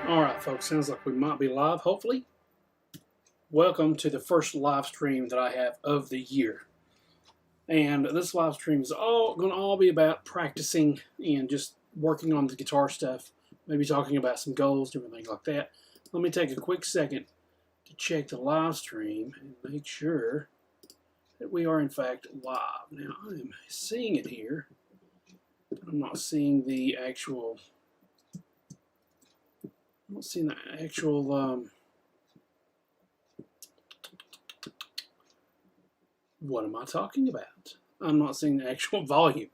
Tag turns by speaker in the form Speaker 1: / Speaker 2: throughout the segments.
Speaker 1: Alright folks, sounds like we might be live, hopefully. Welcome to the first live stream that I have of the year. And this live stream is going to be about practicing and just working on the guitar stuff. Maybe talking about some goals, different things like that. Let me take a quick second to check the live stream and make sure that we are in fact live. Now I am seeing it here, but I'm not seeing the actual... I'm not seeing the actual, what am I talking about? I'm not seeing the actual volume,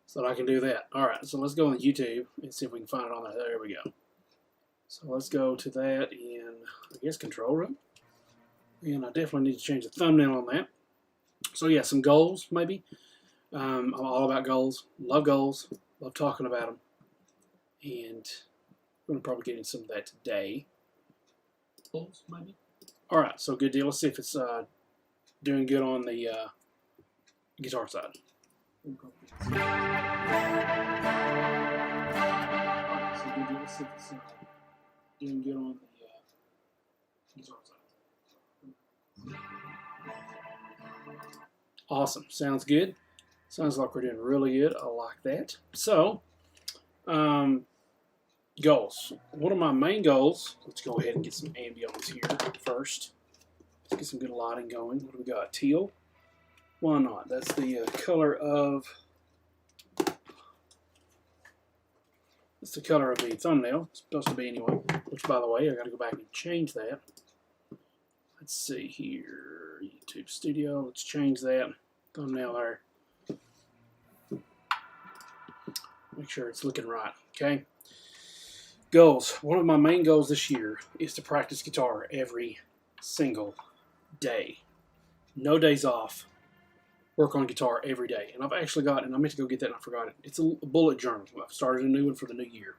Speaker 1: so that I can do that. Alright, so let's go on YouTube and see if we can find it on there. There we go. So let's go to that in, I guess, control room. And I definitely need to change the thumbnail on that. So yeah, some goals, maybe. I'm all about goals. Love talking about them. And I'm going to probably get into some of that today. Goals, maybe. Alright, so good deal. Let's see if it's doing good on the guitar side. Alright, so good deal. Let's see if it's doing good on the guitar side. Awesome. Sounds good. Sounds like we're doing really good. I like that. So, goals. One of my main goals, let's go ahead and get some ambience here first. Let's get some good lighting going. What do we got? Teal? Why not? That's the color of... That's the color of the thumbnail. It's supposed to be anyway. Which, by the way, I got to go back and change that. Let's see here. YouTube Studio. Let's change that thumbnail there. Make sure it's looking right. Okay. Goals. One of my main goals this year is to practice guitar every single day. No days off. Work on guitar every day. And I've actually got, and I meant to go get that and I forgot it. It's a bullet journal. I've started a new one for the new year.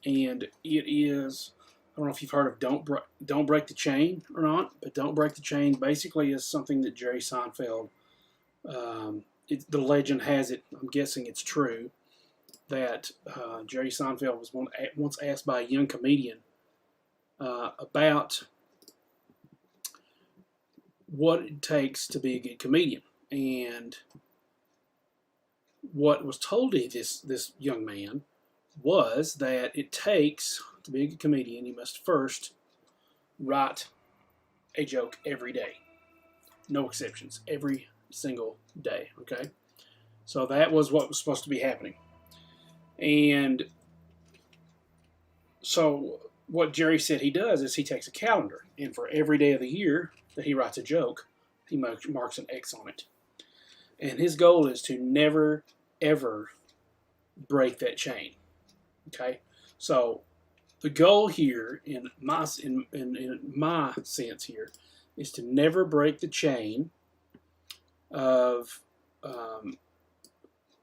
Speaker 1: And it is, I don't know if you've heard of Don't Break the Chain or not, but Don't Break the Chain basically is something that Jerry Seinfeld, the legend has it, I'm guessing it's true, that Jerry Seinfeld was once asked by a young comedian about what it takes to be a good comedian. And what was told to this young man was that it takes, to be a good comedian, you must first write a joke every day. No exceptions. Every single day. Okay? So that was what was supposed to be happening. And so what Jerry said he does is he takes a calendar, and for every day of the year that he writes a joke, he marks an X on it. And his goal is to never, ever break that chain. Okay? So the goal here, in my sense here, is to never break the chain of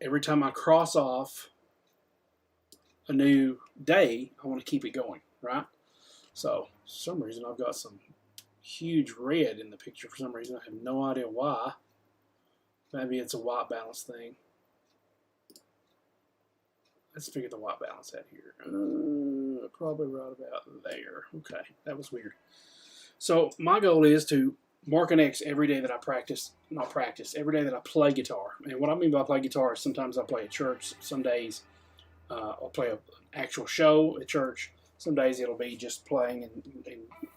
Speaker 1: every time I cross off a new day, I want to keep it going, right? So, for some reason, I've got some huge red in the picture for some reason. I have no idea why. Maybe it's a white balance thing. Let's figure the white balance out here. Probably right about there. Okay, that was weird. So, my goal is to mark an X every day that I every day that I play guitar. And what I mean by play guitar is sometimes I play at church, some days I'll play an actual show at church. Some days it'll be just playing and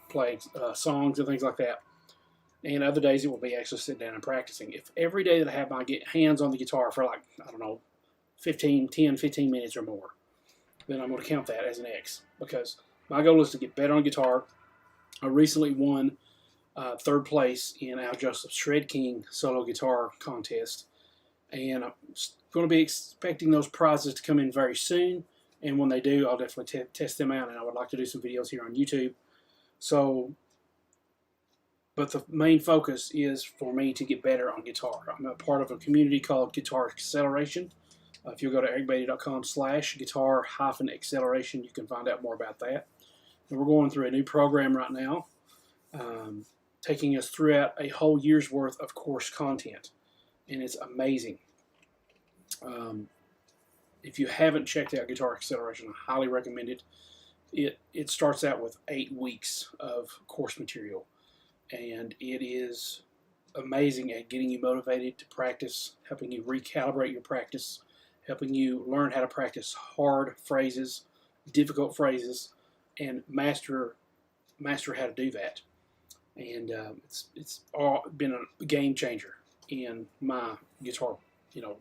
Speaker 1: playing songs and things like that. And other days it will be actually sitting down and practicing. If every day that I have my hands on the guitar for like, I don't know, 10, 15 minutes or more, then I'm going to count that as an X. Because my goal is to get better on guitar. I recently won third place in Al Joseph's Shred King solo guitar contest. And I'm going to be expecting those prizes to come in very soon, and when they do, I'll definitely test them out, and I would like to do some videos here on YouTube. So, but the main focus is for me to get better on guitar. I'm a part of a community called Guitar Acceleration. If you go to ericbeatty.com/guitar-acceleration, you can find out more about that. And we're going through a new program right now, taking us throughout a whole year's worth of course content. And it's amazing. If you haven't checked out Guitar Acceleration, I highly recommend it. it starts out with 8 weeks of course material, and it is amazing at getting you motivated to practice, helping you recalibrate your practice, helping you learn how to practice hard phrases, difficult phrases, and master how to do that. And it's all been a game changer in my guitar,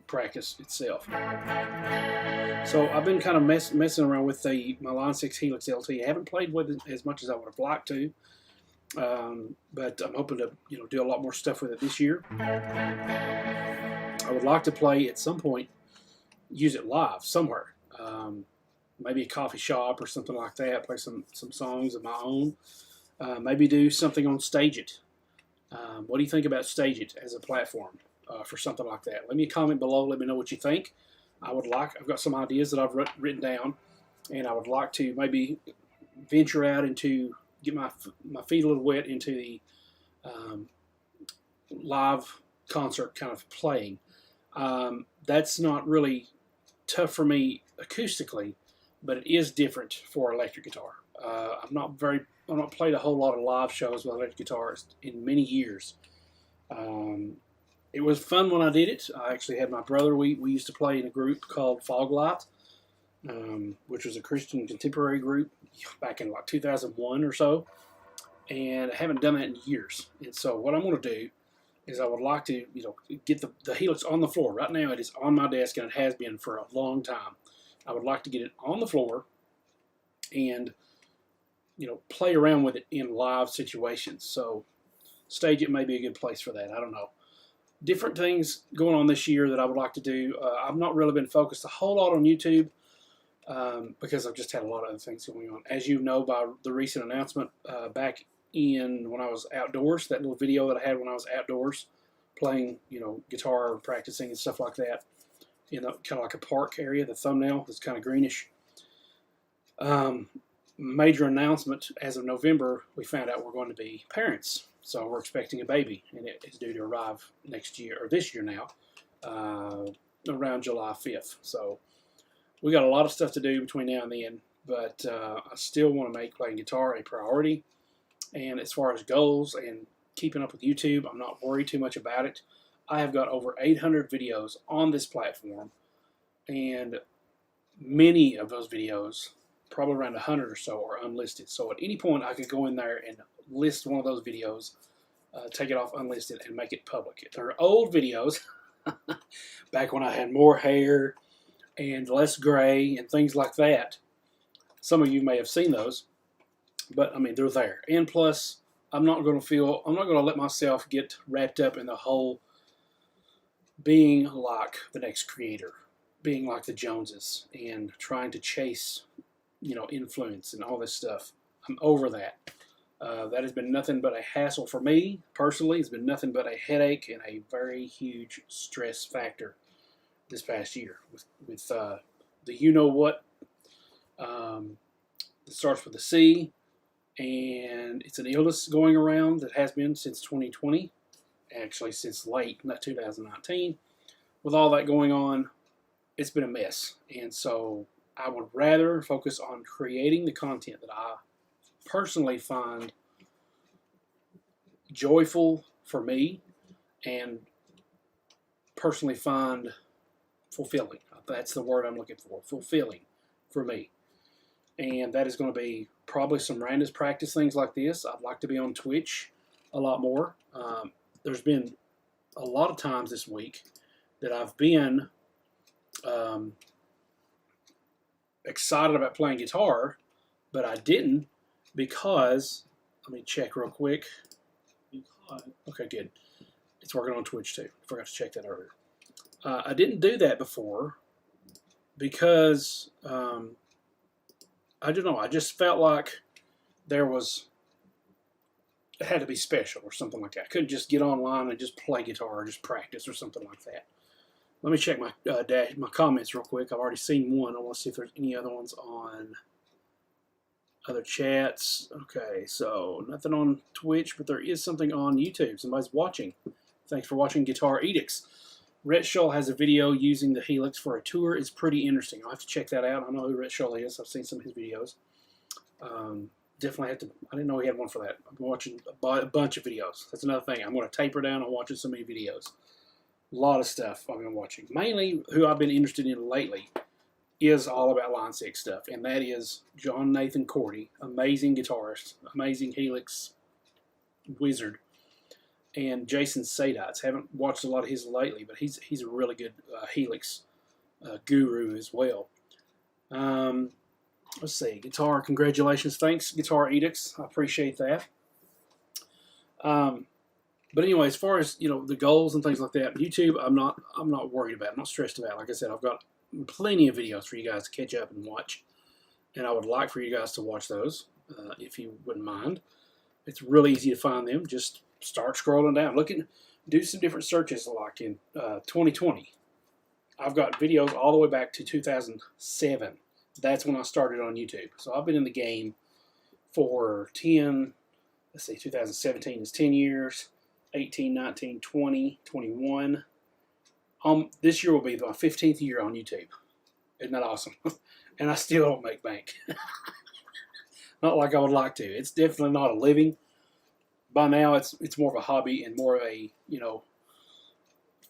Speaker 1: practice itself. So I've been kind of messing around with my Line 6 Helix LT. I haven't played with it as much as I would have liked to, but I'm hoping to do a lot more stuff with it this year. I would like to play at some point, use it live somewhere, maybe a coffee shop or something like that. Play some songs of my own. Maybe do something on Stage It. What do you think about Stage It as a platform for something like that? Leave me a comment below. Let me know what you think. I've got some ideas that I've written down, and I would like to maybe venture out into, get my feet a little wet into the live concert kind of playing. That's not really tough for me acoustically, but it is different for electric guitar. I've not played a whole lot of live shows with electric guitars in many years. It was fun when I did it. I actually had my brother. We used to play in a group called Foglight, which was a Christian contemporary group back in like 2001 or so. And I haven't done that in years. And so what I'm going to do is I would like to, get the Helix on the floor. Right now it is on my desk, and it has been for a long time. I would like to get it on the floor and, play around with it in live situations. So Stage It may be a good place for that. I don't know. Different things going on this year that I would like to do. I've not really been focused a whole lot on YouTube because I've just had a lot of other things going on. As you know by the recent announcement back in when I was outdoors, that little video that I had when I was outdoors playing, guitar, practicing and stuff like that, kind of like a park area. The thumbnail is kind of greenish. Major announcement, as of November, we found out we're going to be parents. So we're expecting a baby, and it is due to arrive next year, or this year now, around July 5th. So we got a lot of stuff to do between now and then, but I still want to make playing guitar a priority. And as far as goals and keeping up with YouTube, I'm not worried too much about it. I have got over 800 videos on this platform, and many of those videos, probably around 100 or so, are unlisted. So at any point I could go in there and list one of those videos, take it off unlisted, and make it public. They're old videos, back when I had more hair and less gray and things like that. Some of you may have seen those, but I mean, they're there. And plus, I'm not going to let myself get wrapped up in the whole being like the next creator, being like the Joneses, and trying to chase, influence and all this stuff. I'm over that. That has been nothing but a hassle for me personally. It's been nothing but a headache and a very huge stress factor this past year with the you-know-what. It starts with a C, and it's an illness going around that has been since 2020, actually since late 2019. With all that going on, it's been a mess. And so I would rather focus on creating the content that I personally find joyful for me and personally find fulfilling. That's the word I'm looking for, fulfilling for me. And that is going to be probably some random practice things like this. I'd like to be on Twitch a lot more. There's been a lot of times this week that I've been excited about playing guitar, but I didn't because, let me check real quick. Okay, good. It's working on Twitch too. I forgot to check that earlier. I didn't do that before because I don't know. I just felt like it had to be special or something like that. I couldn't just get online and just play guitar or just practice or something like that. Let me check my my comments real quick. I've already seen one. I want to see if there's any other ones on other chats. Okay, so nothing on Twitch, but there is something on YouTube. Somebody's watching. Thanks for watching Guitar Edicts. Rhett Shull has a video using the Helix for a tour. It's pretty interesting. I'll have to check that out. I know who Rhett Shull is. I've seen some of his videos. Definitely have to. I didn't know he had one for that. I'm watching a bunch of videos. That's another thing. I'm going to taper down on watching so many videos. A lot of stuff I've been watching. Mainly, who I've been interested in lately is all about Line 6 stuff, and that is John Nathan Cordy, amazing guitarist, amazing Helix wizard, and Jason Sadites. Haven't watched a lot of his lately, but he's a really good Helix guru as well. Let's see, guitar, congratulations, thanks, Guitar Edicts, I appreciate that. But anyway, as far as the goals and things like that, YouTube, I'm not worried about. I'm not stressed about. Like I said, I've got plenty of videos for you guys to catch up and watch, and I would like for you guys to watch those if you wouldn't mind. It's really easy to find them. Just start scrolling down, do some different searches. Like in 2020, I've got videos all the way back to 2007. That's when I started on YouTube. So I've been in the game for 2017 is 10 years, 18, 19, 20, 21. This year will be my 15th year on YouTube. Isn't that awesome? And I still don't make bank. Not like I would like to. It's definitely not a living. By now, it's more of a hobby and more of a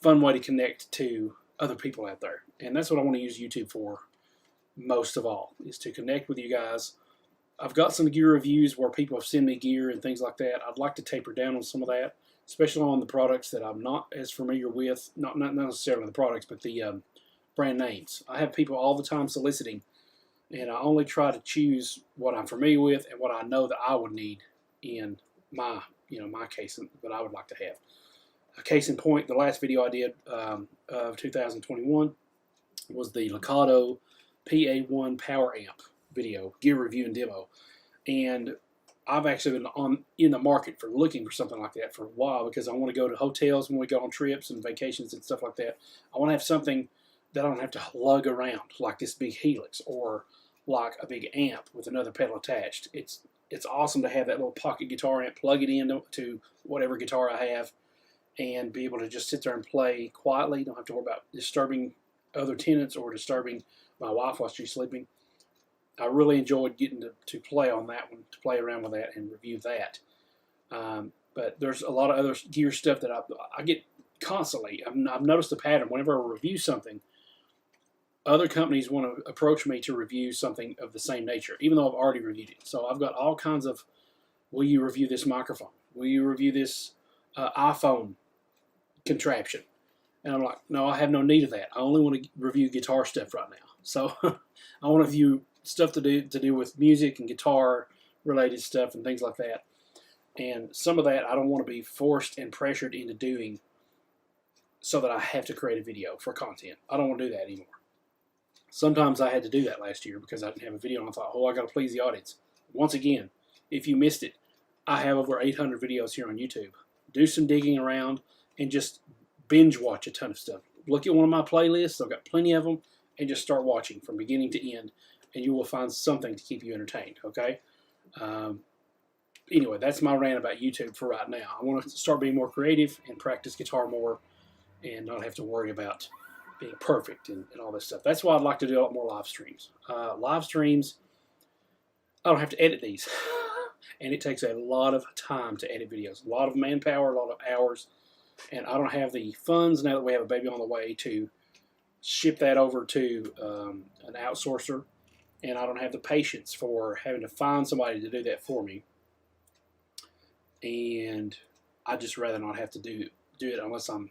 Speaker 1: fun way to connect to other people out there. And that's what I want to use YouTube for most of all, is to connect with you guys. I've got some gear reviews where people have sent me gear and things like that. I'd like to taper down on some of that, especially on the products that I'm not as familiar with. Not necessarily the products, but the brand names. I have people all the time soliciting, and I only try to choose what I'm familiar with and what I know that I would need in my case that I would like to have. A case in point, the last video I did of 2021 was the Mikado PA1 power amp video, gear review and demo. And I've actually been in the market for looking for something like that for a while, because I want to go to hotels when we go on trips and vacations and stuff like that. I want to have something that I don't have to lug around, like this big Helix or like a big amp with another pedal attached. It's awesome to have that little pocket guitar amp, plug it into whatever guitar I have, and be able to just sit there and play quietly. Don't have to worry about disturbing other tenants or disturbing my wife while she's sleeping. I really enjoyed getting to play on that one, to play around with that and review that. But there's a lot of other gear stuff that I get constantly. I've noticed a pattern. Whenever I review something, other companies want to approach me to review something of the same nature, even though I've already reviewed it. So I've got all kinds of, will you review this microphone? Will you review this iPhone contraption? And I'm like, no, I have no need of that. I only want to review guitar stuff right now. So I want to review stuff to do with music and guitar related stuff and things like that. And some of that I don't want to be forced and pressured into doing so that I have to create a video for content. I don't want to do that anymore. Sometimes I had to do that last year because I didn't have a video, and I thought, oh, I got to please the audience. Once again, if you missed it, I have over 800 videos here on YouTube. Do some digging around and just binge watch a ton of stuff. Look at one of my playlists. I've got plenty of them, and just start watching from beginning to end, and you will find something to keep you entertained, okay? Anyway, that's my rant about YouTube for right now. I want to start being more creative and practice guitar more and not have to worry about being perfect and all this stuff. That's why I'd like to do a lot more live streams. Live streams, I don't have to edit these. And it takes a lot of time to edit videos. A lot of manpower, a lot of hours. And I don't have the funds, now that we have a baby on the way, to ship that over to an outsourcer. And I don't have the patience for having to find somebody to do that for me. And I'd just rather not have to do it unless I'm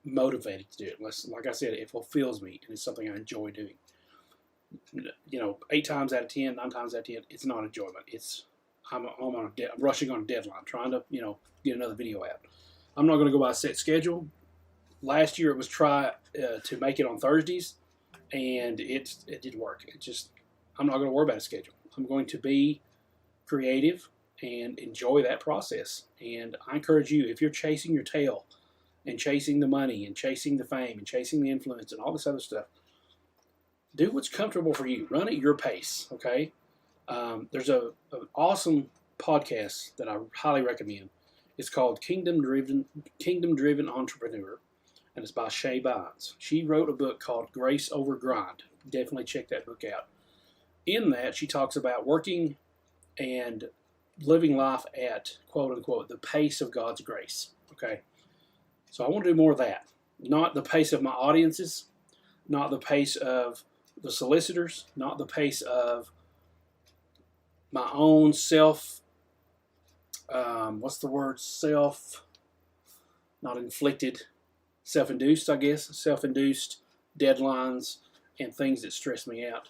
Speaker 1: motivated to do it. Unless, like I said, it fulfills me and it's something I enjoy doing. 8 times out of 10, 9 times out of 10, it's not enjoyment. I'm rushing on a deadline, trying to get another video out. I'm not going to go by a set schedule. Last year it was try to make it on Thursdays, and it didn't work. I'm not going to worry about a schedule. I'm going to be creative and enjoy that process. And I encourage you, if you're chasing your tail and chasing the money and chasing the fame and chasing the influence and all this other stuff, do what's comfortable for you. Run at your pace, okay? There's an awesome podcast that I highly recommend. It's called Kingdom Driven Entrepreneur, and it's by Shay Bynes. She wrote a book called Grace Over Grind. Definitely check that book out. In that, she talks about working and living life at, quote unquote, the pace of God's grace. Okay? So I want to do more of that. Not the pace of my audiences, not the pace of the solicitors, not the pace of my own self, not inflicted, self-induced, I guess, self-induced deadlines and things that stress me out.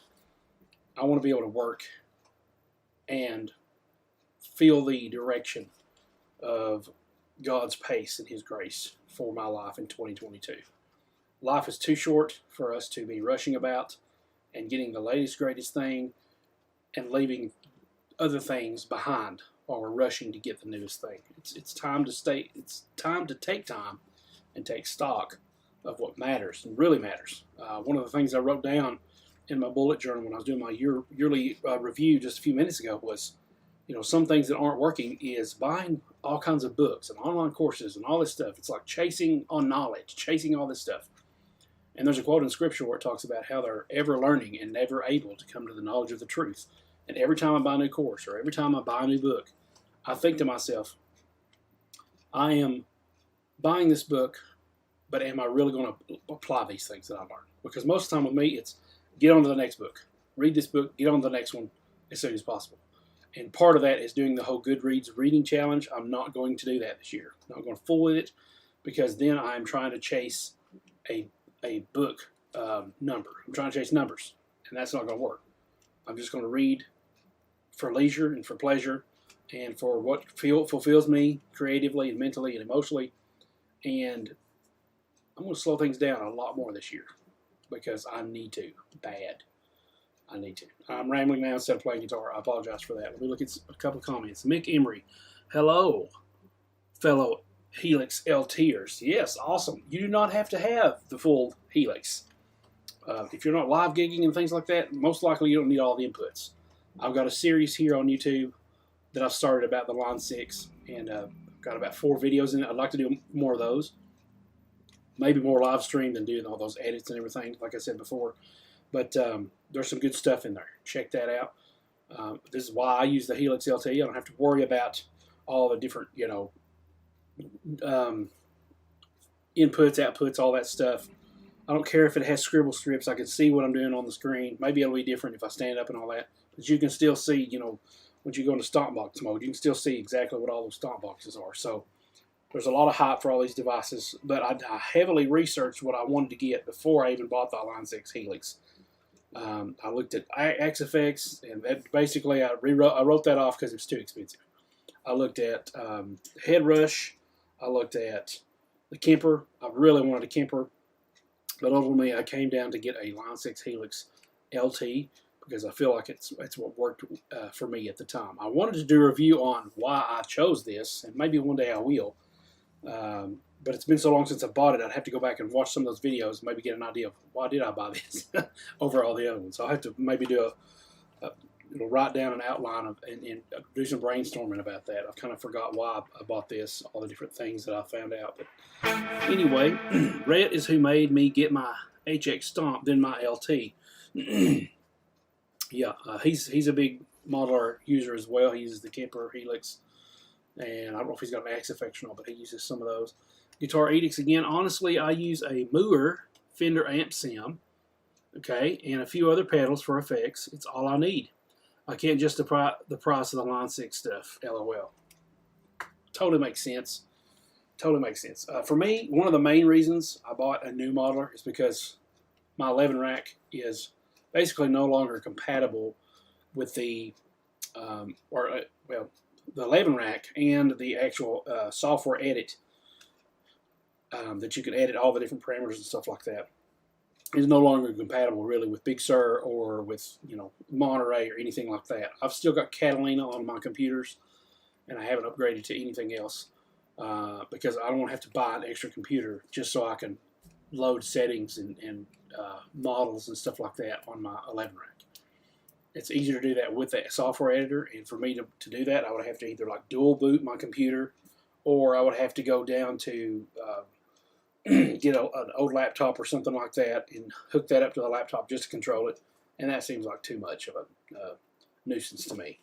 Speaker 1: I want to be able to work and feel the direction of God's pace and His grace for my life in 2022. Life is too short for us to be rushing about and getting the latest, greatest thing and leaving other things behind while we're rushing to get the newest thing. It's time to stay. It's time to take time and take stock of what matters and really matters. One of the things I wrote down in my bullet journal when I was doing my yearly review just a few minutes ago was, some things that aren't working is buying all kinds of books and online courses and all this stuff. It's like chasing on knowledge, chasing all this stuff. And there's a quote in Scripture where it talks about how they're ever learning and never able to come to the knowledge of the truth. And every time I buy a new course or every time I buy a new book, I think to myself, I am buying this book, but am I really going to apply these things that I learned? Because most of the time with me, it's get on to the next book. Read this book, get on to the next one as soon as possible. And part of that is doing the whole Goodreads reading challenge. I'm not going to do that this year. I'm not going to fool with it because then I'm trying to chase a book number. I'm trying to chase numbers, and that's not going to work. I'm just going to read for leisure and for pleasure and for what fulfills me creatively and mentally and emotionally. And I'm going to slow things down a lot more this year because I need to. Bad. I need to. I'm rambling now instead of playing guitar. I apologize for that. Let me look at a couple of comments. Mick Emery. Hello, fellow Helix LTers. Yes, awesome. You do not have to have the full Helix. If you're not live gigging and things like that, most likely you don't need all the inputs. I've got a series here on YouTube that I've started about the Line 6, and got about 4 videos in it. I'd like to do more of those. Maybe more live stream than doing all those edits and everything, like I said before. But there's some good stuff in there. Check that out. This is why I use the Helix LT. I don't have to worry about all the different, inputs, outputs, all that stuff. I don't care if it has scribble strips. I can see what I'm doing on the screen. Maybe it'll be different if I stand up and all that. But you can still see, when you go into stomp box mode, you can still see exactly what all those stomp boxes are. So there's a lot of hype for all these devices. But I heavily researched what I wanted to get before I even bought the Line 6 Helix. I looked at XFX, and that basically I wrote that off because it was too expensive. I looked at Head Rush. I looked at the Kemper. I really wanted a Kemper. But ultimately, I came down to get a Line 6 Helix LT because I feel like it's what worked for me at the time. I wanted to do a review on why I chose this, and maybe one day I will. But it's been so long since I bought it, I'd have to go back and watch some of those videos and maybe get an idea of why did I buy this over all the other ones. So I'll have to maybe do write down an outline of and do some brainstorming about that. I've kind of forgot why I bought this, all the different things that I found out. But anyway, Rhett is who made me get my HX Stomp, then my LT. Yeah, he's a big modeler user as well. He uses the Kemper Helix, and I don't know if he's got an XFX or not, but he uses some of those. Guitar Edicts again. Honestly, I use a Mooer Fender Amp Sim, okay, and a few other pedals for effects. It's all I need. I can't justify the price of the Line 6 stuff. LOL. Totally makes sense. Totally makes sense. For me, one of the main reasons I bought a new modeler is because my 11 rack is basically no longer compatible with the the 11 rack and the actual software edit that you can edit all the different parameters and stuff like that is no longer compatible really with Big Sur or with Monterey or anything like that. I've still got Catalina on my computers, and I haven't upgraded to anything else because I don't want to have to buy an extra computer just so I can load settings and models and stuff like that on my 11 rack. It's easier to do that with that software editor, and for me to do that, I would have to either like dual boot my computer, or I would have to go down to get an old laptop or something like that and hook that up to the laptop just to control it, and that seems like too much of a nuisance to me.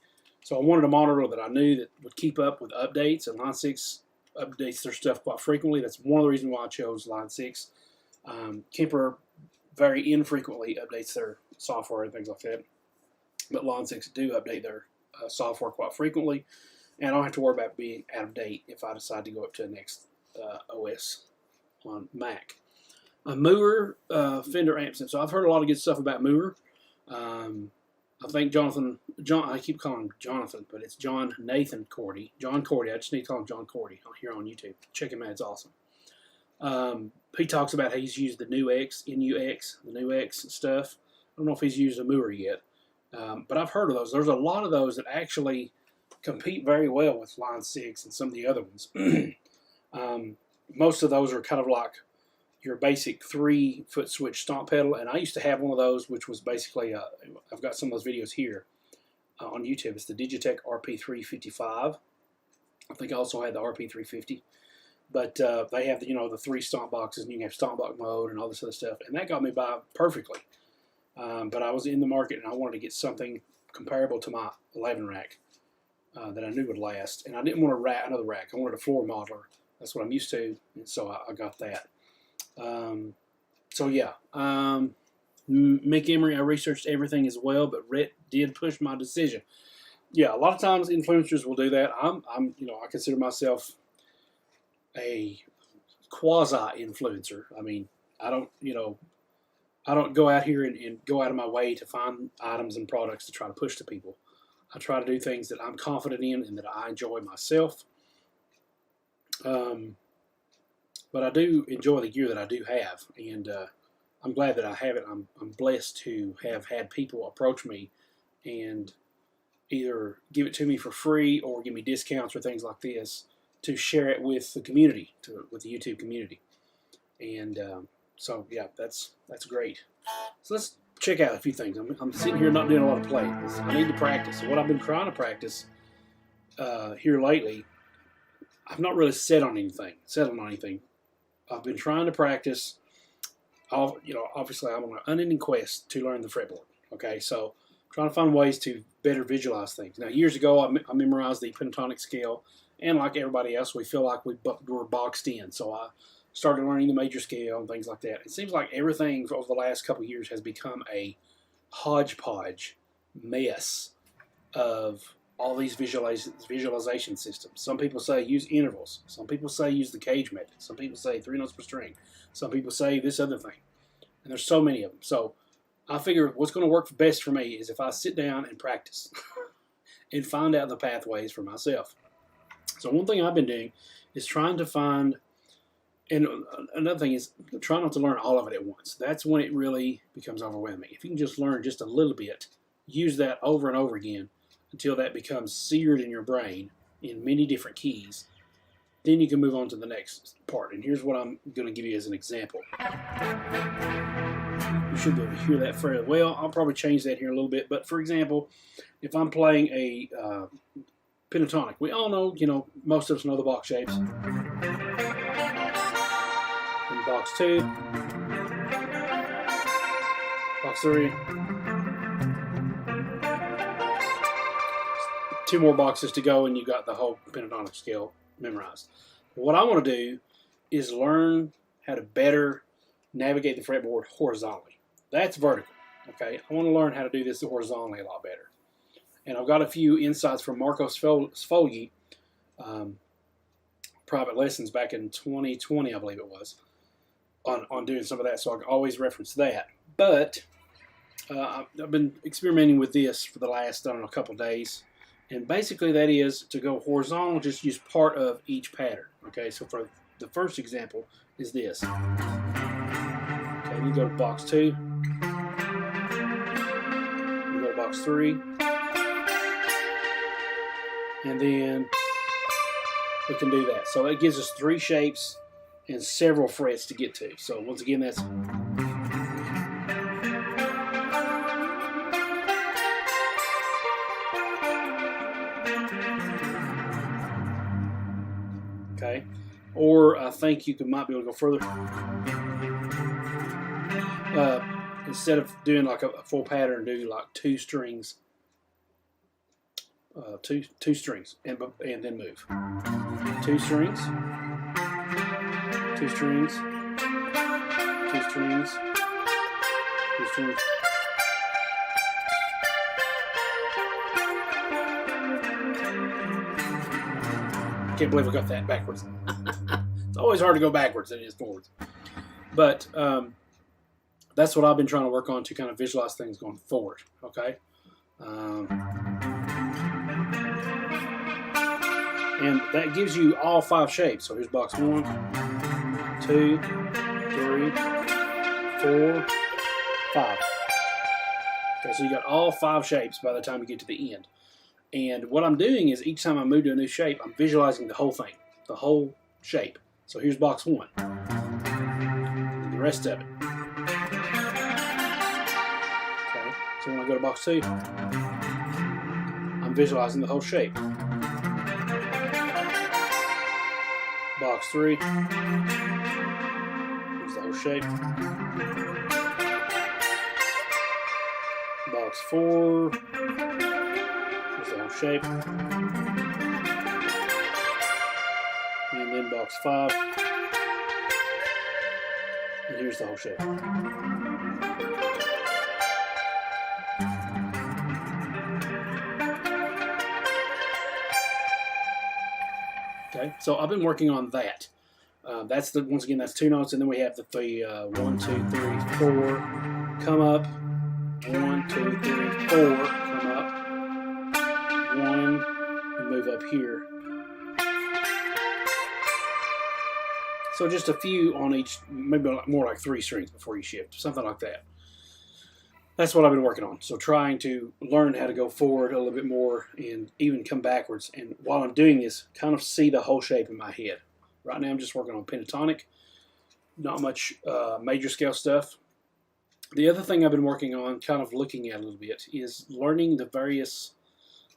Speaker 1: So I wanted a monitor that I knew that would keep up with updates, and Line 6 updates their stuff quite frequently. That's one of the reasons why I chose Line 6. Kemper very infrequently updates their software and things like that, but Line 6 do update their software quite frequently, and I don't have to worry about being out of date if I decide to go up to the next OS on Mac. Mooer Fender amps. So I've heard a lot of good stuff about Mooer. I think I keep calling him Jonathan, but it's John Nathan Cordy. John Cordy. I just need to call him John Cordy here on YouTube. Check him out. It's awesome. He talks about how he's used the NUX, the NUX stuff. I don't know if he's used a Mooer yet, but I've heard of those. There's a lot of those that actually compete very well with Line 6 and some of the other ones. Most of those are kind of like your basic 3-foot switch stomp pedal, and I used to have one of those, which was basically, I've got some of those videos here on YouTube. It's the Digitech RP355. I think I also had the RP350, but they have the 3 stomp boxes, and you can have stomp box mode and all this other stuff, and that got me by perfectly. But I was in the market, and I wanted to get something comparable to my 11 rack that I knew would last, and I didn't want another rack. I wanted a floor modeler. That's what I'm used to, and so I got that. So yeah, Mick Emery, I researched everything as well, but Rhett did push my decision. Yeah, a lot of times influencers will do that. I consider myself a quasi-influencer. I mean, I don't go out here and go out of my way to find items and products to try to push to people. I try to do things that I'm confident in and that I enjoy myself. But I do enjoy the gear that I do have, and I'm glad that I have it. I'm blessed to have had people approach me and either give it to me for free or give me discounts or things like this to share it with the community, with the YouTube community. And so yeah, that's great. So let's check out a few things. I'm sitting here not doing a lot of play. I need to practice. So what I've been trying to practice here lately, I've not really settled on anything. I've been trying to practice. Obviously I'm on an unending quest to learn the fretboard. Okay, so I'm trying to find ways to better visualize things. Now, years ago, I memorized the pentatonic scale, and like everybody else, we feel like we're boxed in. So I started learning the major scale and things like that. It seems like everything over the last couple of years has become a hodgepodge mess of all these visualization systems. Some people say use intervals. Some people say use the cage method. Some people say 3 notes per string. Some people say this other thing. And there's so many of them. So I figure what's going to work best for me is if I sit down and practice and find out the pathways for myself. So one thing I've been doing is trying to find, and another thing is try not to learn all of it at once. That's when it really becomes overwhelming. If you can just learn just a little bit, use that over and over again, until that becomes seared in your brain in many different keys, then you can move on to the next part. And here's what I'm going to give you as an example. You should be able to hear that fairly well. I'll probably change that here a little bit. But for example, if I'm playing a pentatonic, we all know, most of us know the box shapes. And box 2, box 3. 2 more boxes to go, and you got the whole pentatonic scale memorized. What I want to do is learn how to better navigate the fretboard horizontally. That's vertical. Okay, I want to learn how to do this horizontally a lot better. And I've got a few insights from Marcos Sfoghi, private lessons back in 2020, I believe it was, on doing some of that. So I can always reference that. But I've been experimenting with this for the last, couple of days. And basically that is to go horizontal, just use part of each pattern. Okay, so for the first example is this. Okay, you go to box 2. You go to box 3. And then we can do that. So it gives us 3 shapes and several frets to get to. So once again, that's... Okay, or I think you might be able to go further. Instead of doing like a full pattern, do like 2 strings two strings, and then move. 2 strings, 2 strings, 2 strings, 2 strings. Can't believe I got that backwards. It's always hard to go backwards than it is forwards. But that's what I've been trying to work on to kind of visualize things going forward. Okay. And that gives you all 5 shapes. So here's box 1, 2, 3, 4, 5. Okay, so you got all 5 shapes by the time you get to the end. And what I'm doing is each time I move to a new shape, I'm visualizing the whole thing, the whole shape. So here's box 1, and the rest of it. Okay, so when I go to box 2, I'm visualizing the whole shape. Box 3, here's the whole shape. Box 4, here's the whole shape. And then box 5, and here's the whole shape. Okay, so I've been working on that. That's once again, that's 2 notes, and then we have the 1, 2, 3, 4, come up. 1, 2, 3, 4, come up. 1, and move up here. So just a few on each, maybe more like 3 strings before you shift, something like that. That's what I've been working on. So trying to learn how to go forward a little bit more and even come backwards. And while I'm doing this, kind of see the whole shape in my head. Right now I'm just working on pentatonic, not much major scale stuff. The other thing I've been working on, kind of looking at a little bit, is learning the various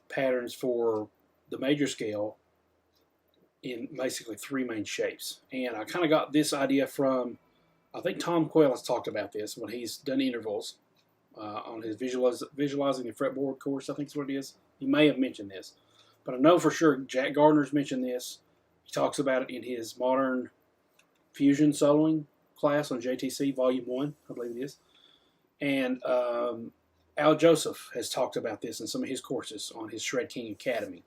Speaker 1: patterns for the major scale in basically 3 main shapes. And I kind of got this idea from, I think Tom Quayle has talked about this when he's done intervals on his visualizing the fretboard course, I think is what it is. He may have mentioned this. But I know for sure Jack Gardner's mentioned this. He talks about it in his Modern Fusion Soloing class on JTC, Volume 1, I believe it is. And Al Joseph has talked about this in some of his courses on his Shred King Academy.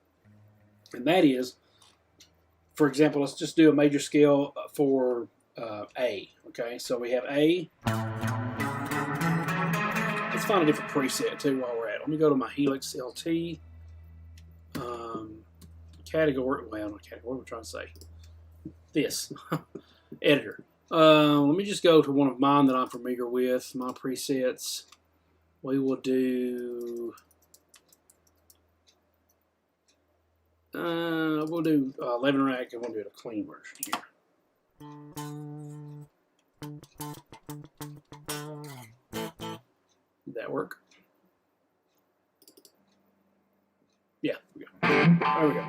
Speaker 1: And that is, for example, let's just do a major scale for A. Okay, so we have A. Let's find a different preset too while we're at it. Let me go to my Helix LT category. Well, not category. What am I trying to say? This editor. Let me just go to one of mine that I'm familiar with. My presets. We will do. We'll do 11 rack, and we'll do a clean version here. Did that work? Yeah, there we go.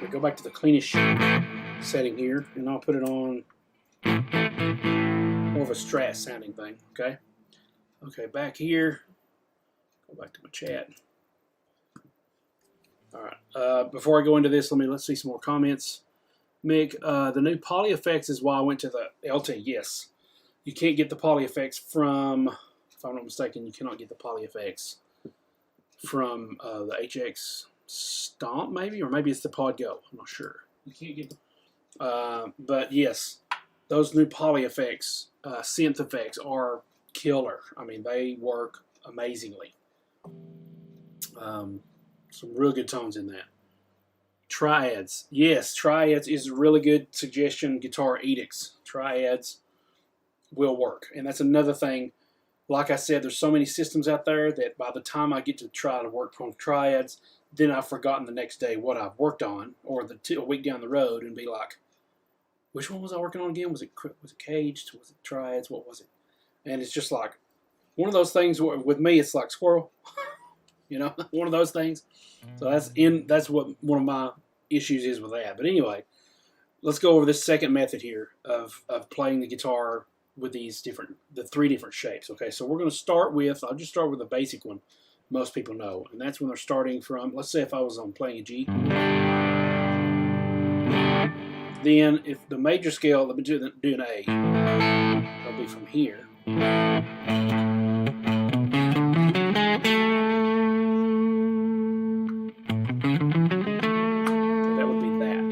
Speaker 1: We go back to the cleanest setting here, and I'll put it on more of a Strat sounding thing, okay? Okay, back here, go back to my chat. All right, before I go into this, let's see some more comments. Mick, the new poly effects is why I went to the LT. Yes, you can't get the poly effects from, if I'm not mistaken, you cannot get the poly effects from the HX Stomp, maybe, or maybe it's the Pod Go. I'm not sure. You can't get them. But yes, those new poly effects, synth effects, are killer. I mean, they work amazingly. Some real good tones in that. Triads. Yes, Triads is a really good suggestion. Guitar edicts. Triads will work. And that's another thing. Like I said, there's so many systems out there that by the time I get to try to work on Triads, then I've forgotten the next day what I've worked on, or a week down the road, and be like, which one was I working on again? Was it Caged? Was it Triads? What was it? And it's just like one of those things where, with me, it's like squirrel. you know, one of those things. So that's what one of my issues is with that. But anyway, let's go over this second method here of playing the guitar with the 3 different shapes. Okay, so we're going to start with, I'll just start with the basic one most people know, and that's when they're starting from, let's say if I was on playing a G. Then if the major scale, let me do an A, it'll be from here. That would be that.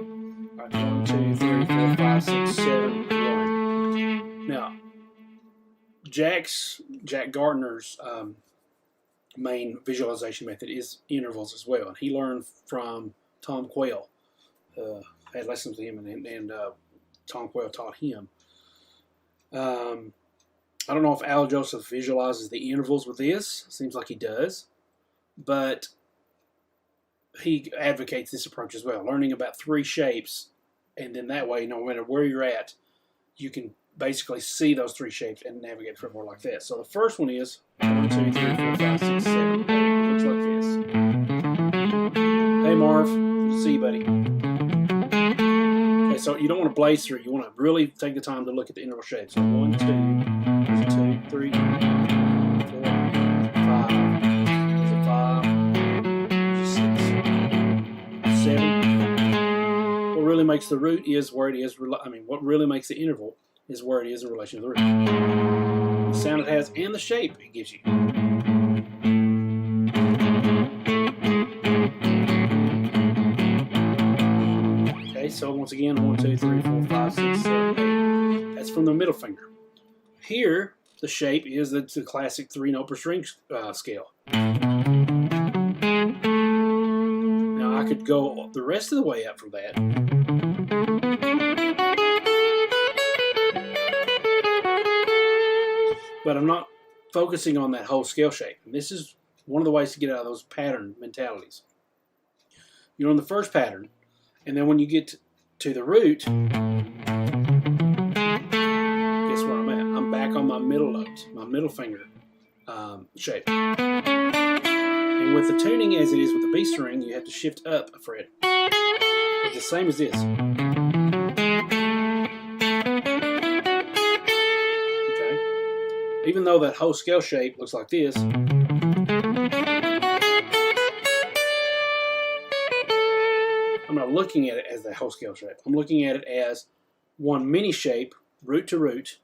Speaker 1: All right, 1, 2, 3, 4, 5, 6, 7, 1. Now, Jack Gardner's main visualization method is intervals as well, and he learned from Tom Quayle. Had lessons with him, and Tom Quayle taught him. I don't know if Al Joseph visualizes the intervals with this. Seems like he does, but he advocates this approach as well, learning about 3 shapes, and then that way, no matter where you're at, you can basically see those 3 shapes and navigate the fretboard like that. So the first one is 1, 2, 3, 4, 5, 6, 7, 8. Looks like this. Hey Marv, good to see you, buddy. Okay, so you don't want to blaze through. You want to really take the time to look at the interval shapes. So 1, 2, 3, 4, 5. There's a 5. There's a 6, 7. What really makes the root is where it is. I mean, what really makes the interval is where it is in relation to the root. The sound it has and the shape it gives you. Okay, so once again, 1, 2, 3, 4, 5, 6, 7, 8. That's from the middle finger. Here, the shape is the classic 3-note per string scale. Now I could go the rest of the way up from that. But I'm not focusing on that whole scale shape. And this is one of the ways to get out of those pattern mentalities. You're on the first pattern, and then when you get to the root, guess where I'm at? I'm back on my middle note, my middle finger shape. And with the tuning as it is with the B string, you have to shift up a fret. It's the same as this. Even though that whole scale shape looks like this, I'm not looking at it as the whole scale shape. I'm looking at it as one mini shape, root to root,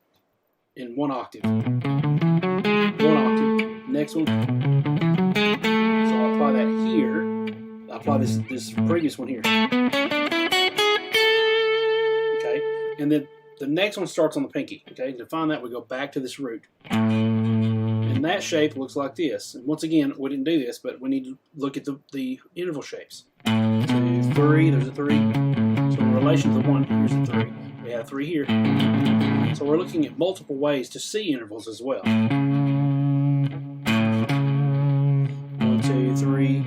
Speaker 1: in 1 octave. 1 octave. Next one. So I'll apply that here. I'll apply this previous one here. Okay, and then the next one starts on the pinky. Okay, to find that, we go back to this root. And that shape looks like this. And once again, we didn't do this, but we need to look at the interval shapes. 2, 3, there's a 3. So in relation to the 1, here's a 3. We have 3 here. So we're looking at multiple ways to see intervals as well. 1, 2, 3,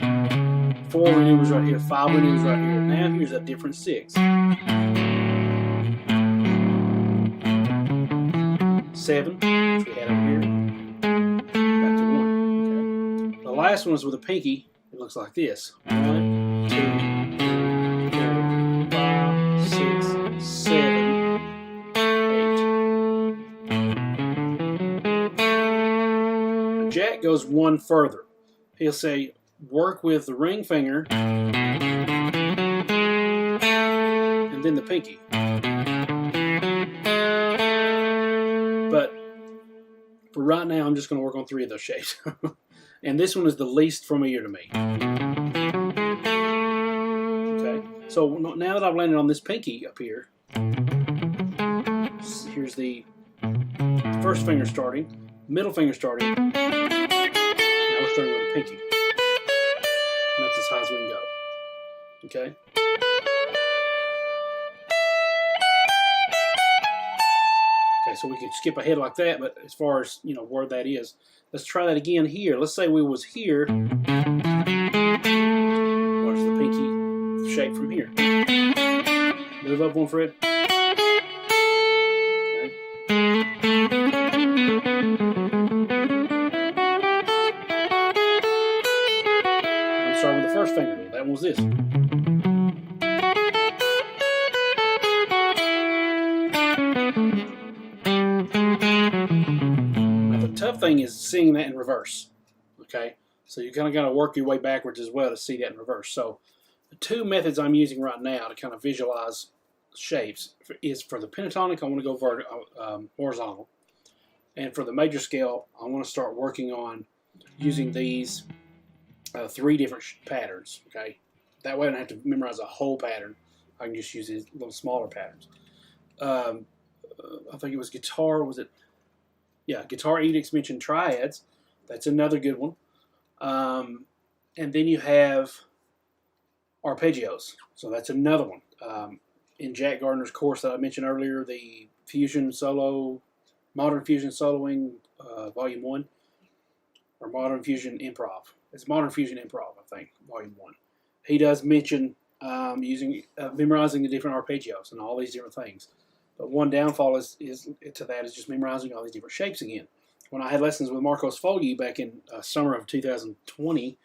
Speaker 1: 4 maneuvers right here, 5 maneuvers right here. Now here's a different 6. 7, which we had over here, back to 1. Okay. The last one is with a pinky. It looks like this. 1, 2, 3, 4, 5, 6, 7, 8. Jack goes one further. He'll say, work with the ring finger and then the pinky. But for right now, I'm just going to work on 3 of those shapes. And this one is the least familiar to me. Okay, so now that I've landed on this pinky up here, here's the first finger starting, middle finger starting, now we're starting with the pinky. And that's as high as we can go. Okay? Okay, so we could skip ahead like that, but as far as, you know, where that is, let's try that again here. Let's say we was here. Where's the pinky shape from here? Move up 1 fret. Okay. start with the first finger. That one was this. Now the tough thing is singing that in reverse. Okay, so you kind of got to work your way backwards as well to see that in reverse. So the two methods I'm using right now to kind of visualize shapes is for the pentatonic, I want to go horizontal. And for the major scale, I want to start working on using these 3 different patterns. Okay, that way I don't have to memorize a whole pattern. I can just use these little smaller patterns. I think it was guitar. Was it? Yeah, guitar edicts mentioned triads. That's another good one. And then you have arpeggios. So that's another one. In Jack Gardner's course that I mentioned earlier, the Fusion Solo, Modern Fusion Soloing, Volume 1, or Modern Fusion Improv. It's Modern Fusion Improv, I think, Volume 1. He does mention memorizing the different arpeggios and all these different things. But one downfall is to that is just memorizing all these different shapes again. When I had lessons with Marcos Foggy back in summer of 2020,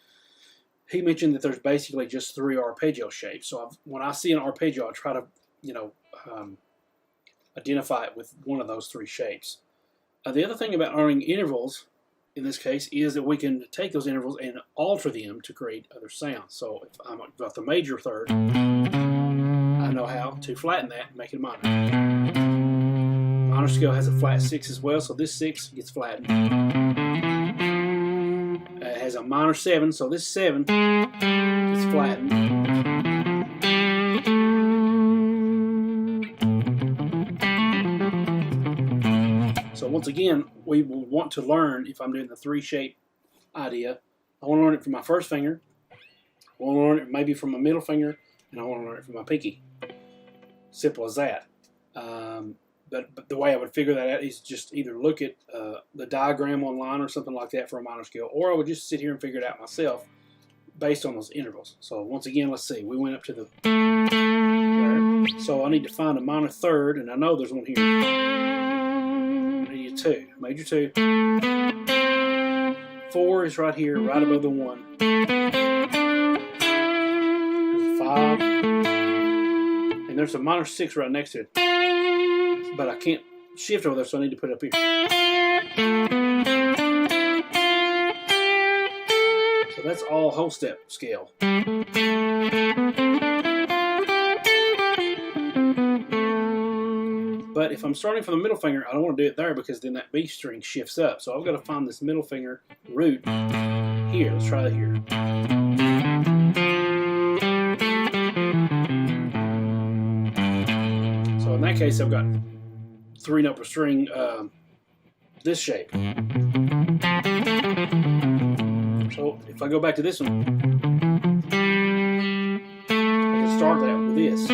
Speaker 1: he mentioned that there's basically just 3 arpeggio shapes. So when I see an arpeggio, I try to, identify it with one of those 3 shapes. The other thing about learning intervals, in this case, is that we can take those intervals and alter them to create other sounds. So if I'm got the major third, I know how to flatten that and make it a minor. Minor scale has a flat 6 as well, so this 6 gets flattened. It has a minor 7, so this 7 gets flattened. So once again, we will want to learn, if I'm doing the 3 shape idea, I want to learn it from my first finger, I want to learn it maybe from my middle finger, and I want to learn it from my pinky. Simple as that. But the way I would figure that out is just either look at the diagram online or something like that for a minor scale, or I would just sit here and figure it out myself based on those intervals. So once again, let's see. We went up to the there. So I need to find a minor third, and I know there's one here. I need a 2, major 2. 4 is right here, right above the 1. There's 5, and there's a minor 6 right next to it. But I can't shift over there, so I need to put it up here. So that's all whole step scale. But if I'm starting from the middle finger, I don't want to do it there because then that B string shifts up. So I've got to find this middle finger root here. Let's try that here. So in that case, I've got 3-note per string, this shape. So if I go back to this one, I can start that with this.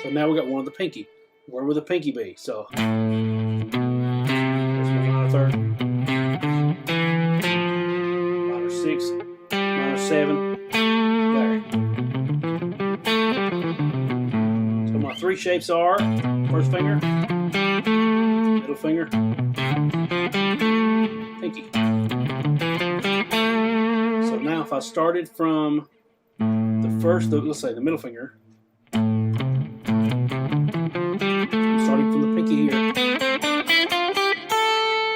Speaker 1: So now we got one of the pinky. Where would the pinky be? So there's my minor third, minor 6, minor 7, there. So my 3 shapes are first finger, middle finger, pinky. So now if I started from the first, let's say the middle finger, I'm starting from the pinky here, and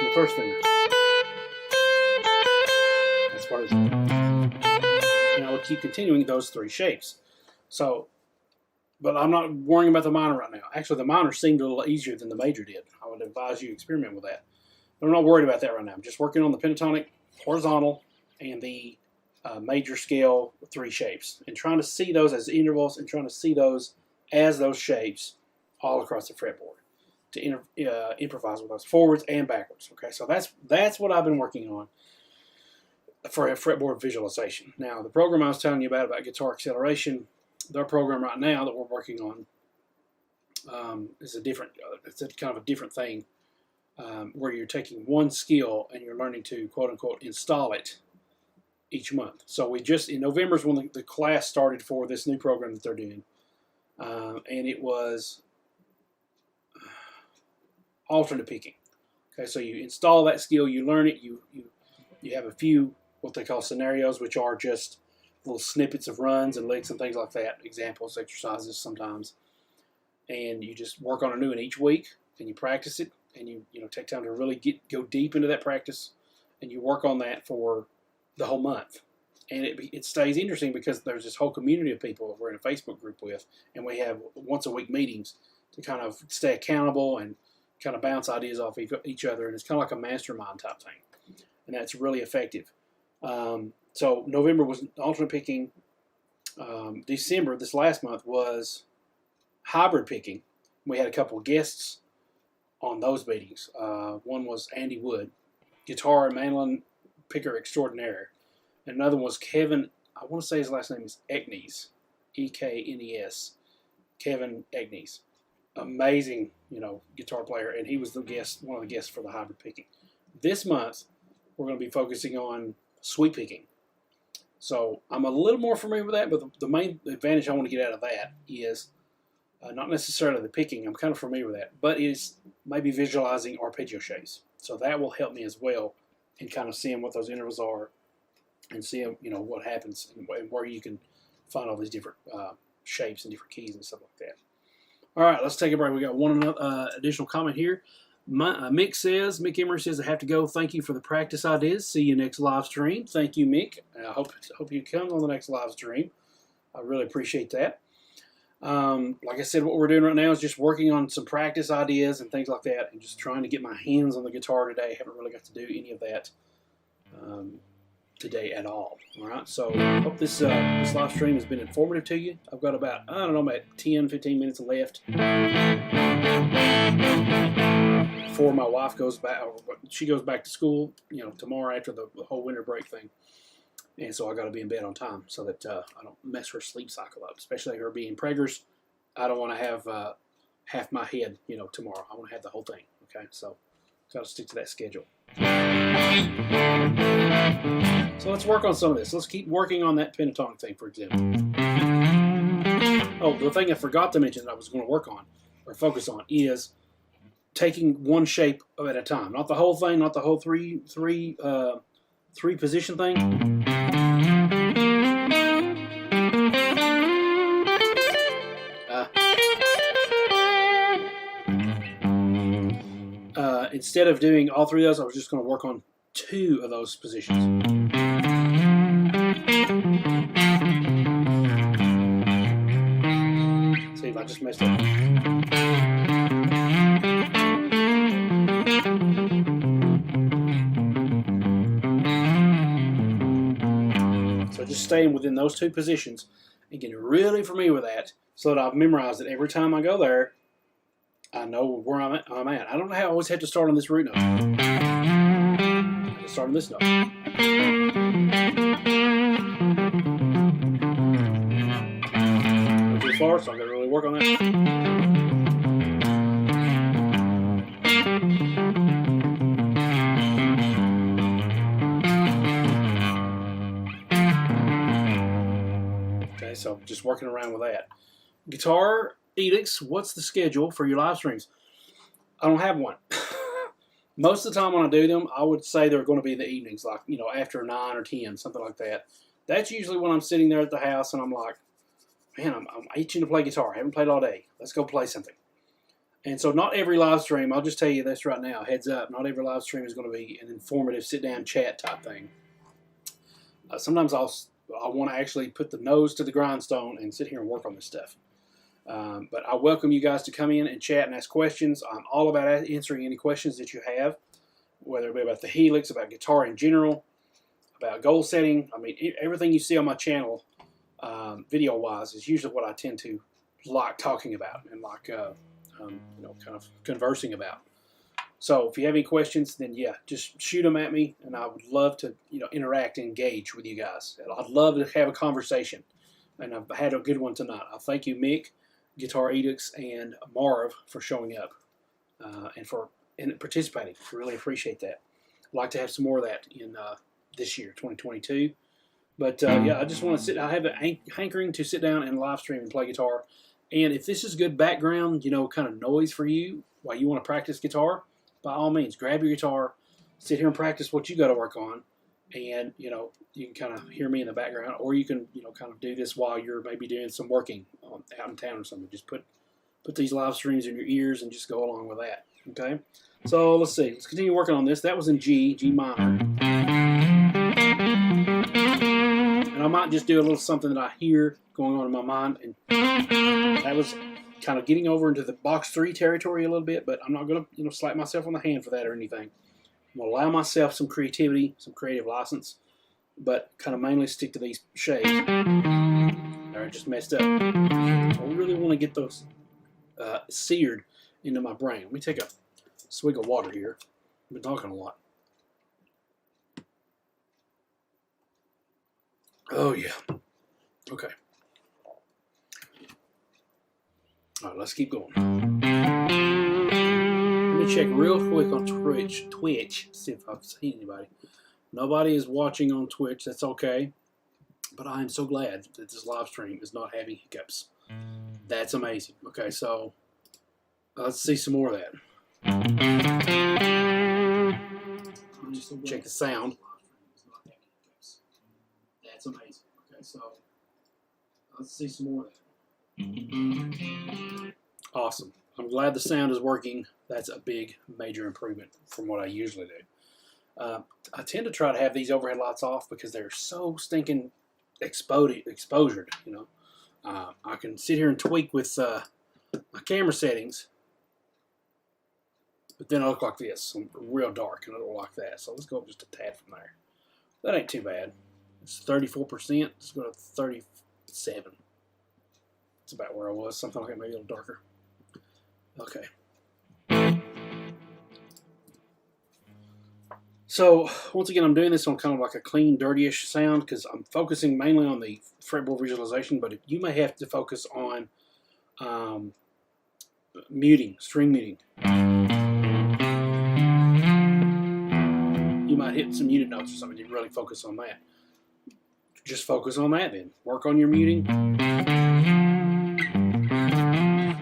Speaker 1: the first finger. As far as that. And I will keep continuing those 3 shapes. So, but I'm not worrying about the minor right now. Actually, the minor seemed a little easier than the major did. I would advise you experiment with that. But I'm not worried about that right now. I'm just working on the pentatonic, horizontal, and the major scale 3 shapes, and trying to see those as intervals and trying to see those as those shapes all across the fretboard to improvise with those forwards and backwards. Okay, so that's what I've been working on for a fretboard visualization. Now, the program I was telling you about guitar acceleration, their program right now that we're working on is a different. It's a kind of a different thing where you're taking one skill and you're learning to quote unquote install it each month. So we just in November is when the class started for this new program that they're doing, and it was alternate picking. Okay, so you install that skill, you learn it, you have a few what they call scenarios, which are just little snippets of runs and licks and things like that, examples, exercises sometimes. And you just work on a new one each week, and you practice it, and you take time to really go deep into that practice, and you work on that for the whole month. And it stays interesting because there's this whole community of people we're in a Facebook group with, and we have once a week meetings to kind of stay accountable and kind of bounce ideas off each other, and it's kind of like a mastermind type thing, and that's really effective. So November was alternate picking. December, this last month, was hybrid picking. We had a couple of guests on those meetings. One was Andy Wood, guitar and mandolin picker extraordinaire. And another one was Kevin, I want to say his last name is Eknes, E-K-N-E-S, Kevin Eknes. Amazing, guitar player, and he was one of the guests for the hybrid picking. This month, we're going to be focusing on sweep picking. So I'm a little more familiar with that, but the main advantage I want to get out of that is not necessarily the picking. I'm kind of familiar with that, but is maybe visualizing arpeggio shapes. So that will help me as well in kind of seeing what those intervals are and seeing what happens and where you can find all these different shapes and different keys and stuff like that. All right, let's take a break. We got one additional comment here. Mick Emery says, I have to go. Thank you for the practice ideas. See you next live stream. Thank you, Mick. I hope you come on the next live stream. I really appreciate that. Like I said, what we're doing right now is just working on some practice ideas and things like that, and just trying to get my hands on the guitar today. I haven't really got to do any of that today at all. All right, so I hope this live stream has been informative to you. I've got about 10-15 minutes left before my wife goes back. She goes back to school, tomorrow after the whole winter break thing. And so I got to be in bed on time so that I don't mess her sleep cycle up, especially her being preggers. I don't want to have half my head, tomorrow. I want to have the whole thing. Okay, so got to stick to that schedule. So let's work on some of this. Let's keep working on that pentatonic thing, for example. Oh, the thing I forgot to mention that I was going to work on or focus on is taking one shape at a time. Not the whole thing, not the whole three position thing. Instead of doing all three of those, I was just going to work on two of those positions. See if I just messed up. So just staying within those two positions and getting really familiar with that so that I've memorized it every time I go there. I know where I'm at. I don't know how I always have to start on this root note. I have to start on this note. Go too far, so I'm going to really work on that. Okay, so just working around with that. Guitar edicts, what's the schedule for your live streams? I don't have one. Most of the time when I do them, I would say they're going to be the evenings, like, after 9 or 10, something like that. That's usually when I'm sitting there at the house and I'm like, man, I'm itching to play guitar. I haven't played all day. Let's go play something. And so not every live stream, I'll just tell you this right now, heads up, not every live stream is going to be an informative sit-down chat type thing. Sometimes I want to actually put the nose to the grindstone and sit here and work on this stuff. But I welcome you guys to come in and chat and ask questions. I'm all about answering any questions that you have, whether it be about the Helix, about guitar in general, about goal setting. I mean, everything you see on my channel, video-wise, is usually what I tend to like talking about and like, kind of conversing about. So if you have any questions, then yeah, just shoot them at me, and I would love to, interact and engage with you guys. I'd love to have a conversation, and I've had a good one tonight. I thank you, Mick, Guitar Edicts, and Marv for showing up and participating. Really appreciate that. I'd like to have some more of that in this year, 2022. But yeah, I just want to I have a hankering to sit down and live stream and play guitar. And if this is good background, kind of noise for you while you want to practice guitar, by all means, grab your guitar, sit here and practice what you got to work on, and you can kind of hear me in the background, or you can kind of do this while you're maybe doing some working out in town or something. Just put these live streams in your ears and just go along with that. Okay, so let's see. Let's continue working on this. That was in G minor, and I might just do a little something that I hear going on in my mind, and that was kind of getting over into the box 3 territory a little bit. But I'm not going to slap myself on the hand for that or anything. I'm going to allow myself some creativity, some creative license, but kind of mainly stick to these shapes. There, I just messed up. I really want to get those seared into my brain. Let me take a swig of water here. I've been talking a lot. Oh, yeah. Okay. All right, let's keep going. Let me check real quick on Twitch, see if I've seen anybody. Nobody is watching on Twitch. That's okay. But I am so glad that this live stream is not having hiccups. That's amazing. Okay, so let's see some more of that. Just check the sound. That's amazing. Okay, so let's see some more of that. Awesome. I'm glad the sound is working. That's a big, major improvement from what I usually do. I tend to try to have these overhead lights off because they're so stinking exposured. I can sit here and tweak with my camera settings, but then I look like this. I'm real dark, and I don't like that. So let's go up just a tad from there. That ain't too bad. It's 34%. Let's go to 37. That's about where I was. Something like that, maybe a little darker. Okay. So once again, I'm doing this on kind of like a clean, dirty-ish sound because I'm focusing mainly on the fretboard visualization, but you may have to focus on muting, string muting. You might hit some muted notes or something. You really focus on that. Just focus on that then. Work on your muting.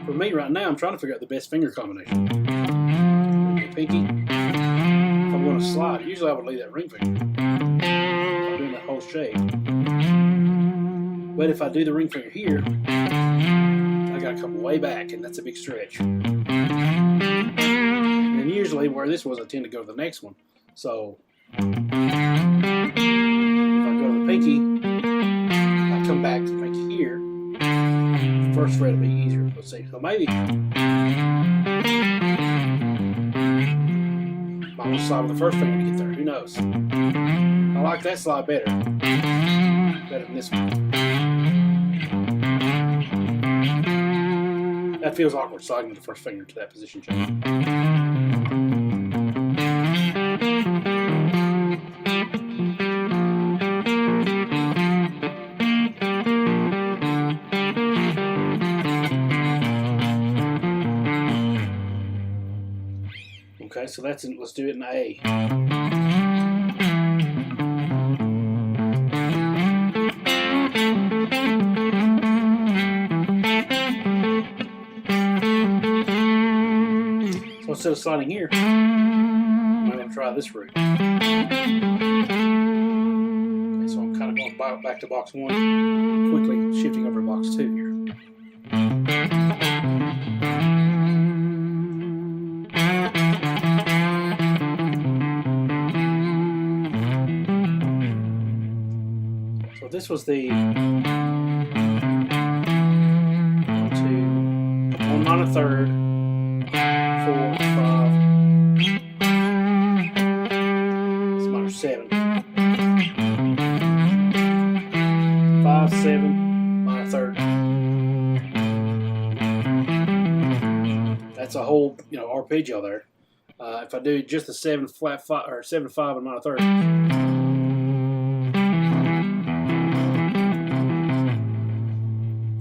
Speaker 1: For me right now, I'm trying to figure out the best finger combination. The pinky. If I'm going to slide, usually I would leave that ring finger. I'm doing that whole shape. But if I do the ring finger here, I got to come way back, and that's a big stretch. And usually where this was, I tend to go to the next one. So if I go to the pinky, I come back to the pinky here. The first fret will be easier. Let's see. So maybe I'm going to slide with the first finger to get there. Who knows? I like that slide better. Better than this one. That feels awkward sliding with the first finger to that position change. Okay, so that's let's do it in A. So instead of sliding here, I'm going to try this route. Okay, so I'm kind of going back to box 1, quickly shifting over to box 2 here. So this was the 1, 2, 1 minor third, 4, 5, it's minor 7, 5, 7, minor third. That's a whole arpeggio there. If I do just the 7 flat 5 or 7 5 and minor third,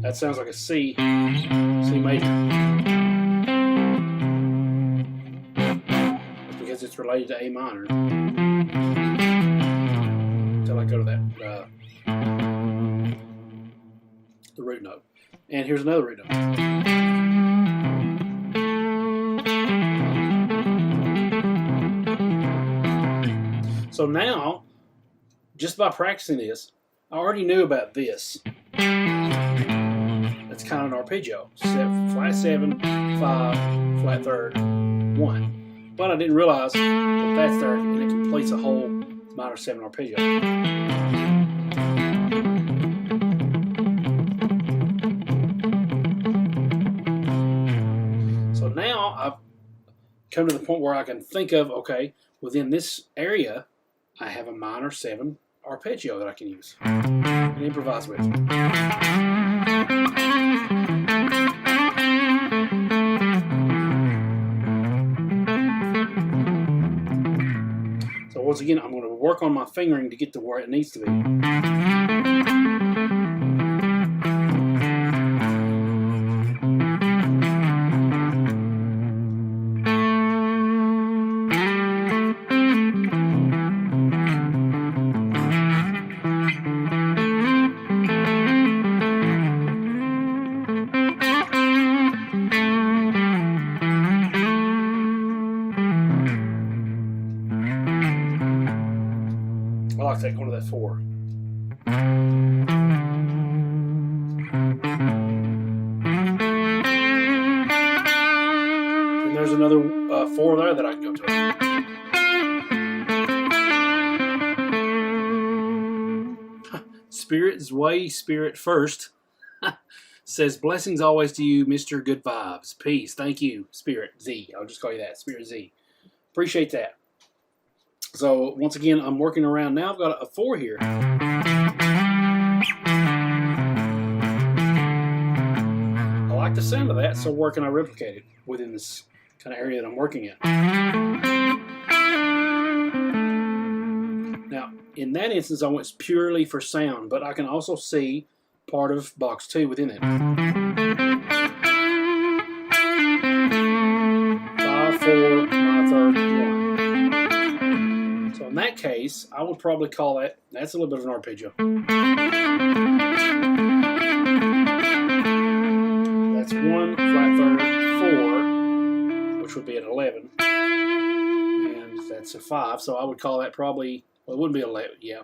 Speaker 1: that sounds like a C major. That's because it's related to A minor. Until I go to that the root note. And here's another root note. So now just by practicing this, I already knew about this. That's kind of an arpeggio. Flat 7, 5, flat 3rd, 1. But I didn't realize that that's there and it completes a whole minor 7 arpeggio. So now I've come to the point where I can think of, okay, within this area, I have a minor 7 arpeggio that I can use and improvise with. So once again, I'm going to work on my fingering to get to where it needs to be. I like that, going to that 4. And there's another 4 there that I can go to. Spirit's way, spirit first. Says, blessings always to you, Mr. Good Vibes. Peace. Thank you, Spirit Z. I'll just call you that, Spirit Z. Appreciate that. So, once again, I'm working around now. I've got a 4 here. I like the sound of that, so where can I replicate it within this kind of area that I'm working in? Now, in that instance, I went purely for sound, but I can also see part of box 2 within it. 5, 4, minor 3rd, 1. So in that case, I would probably call that, that's a little bit of an arpeggio. That's 1, flat 3rd, 4, which would be an 11. And that's a 5, so I would call that probably, well, it wouldn't be 11, yeah.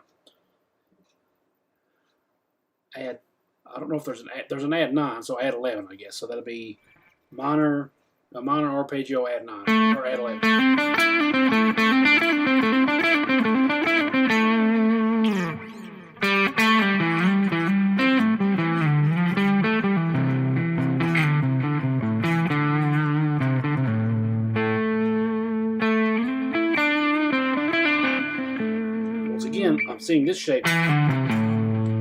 Speaker 1: Add, I don't know if there's an add 9, so add 11, I guess. So that'll be a minor arpeggio, add 9, or add 11. Once again, I'm seeing this shape.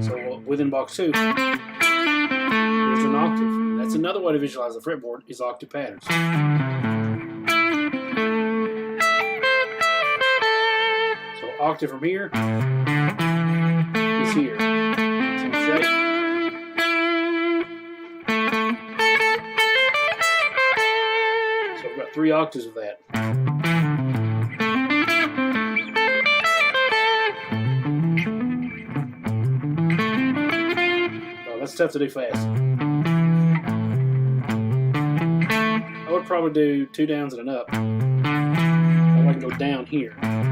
Speaker 1: So within box 2, there's an octave. That's another way to visualize the fretboard, is octave patterns. So octave from here is here. Same shape. So I've got 3 octaves of that. That's tough to do fast. I would probably do 2 downs and an up. Or I can go down here. I'll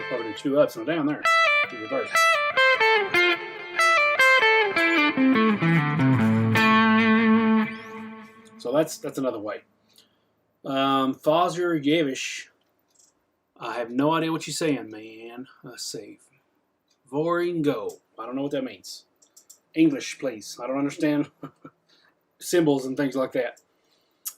Speaker 1: probably do 2 ups and a down there. To reverse. So that's another way. Fazir Yavish. I have no idea what you're saying, man. Let's see. Voringo. I don't know what that means. English, please. I don't understand symbols and things like that.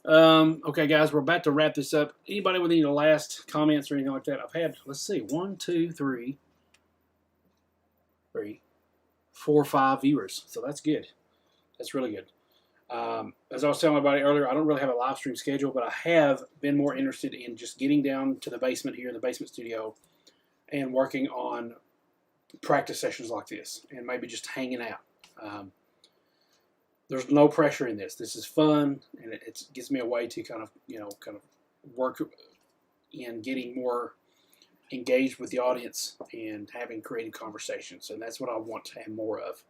Speaker 1: Okay, guys, we're about to wrap this up. Anybody with any last comments or anything like that? I've had, let's see, 1, 2, 3, 4, 5 viewers. So that's good. That's really good. As I was telling everybody earlier, I don't really have a live stream schedule, but I have been more interested in just getting down to the basement here in the basement studio and working on practice sessions like this and maybe just hanging out. There's no pressure in this. This is fun, and it gives me a way to kind of work in getting more engaged with the audience and having creative conversations, and that's what I want to have more of.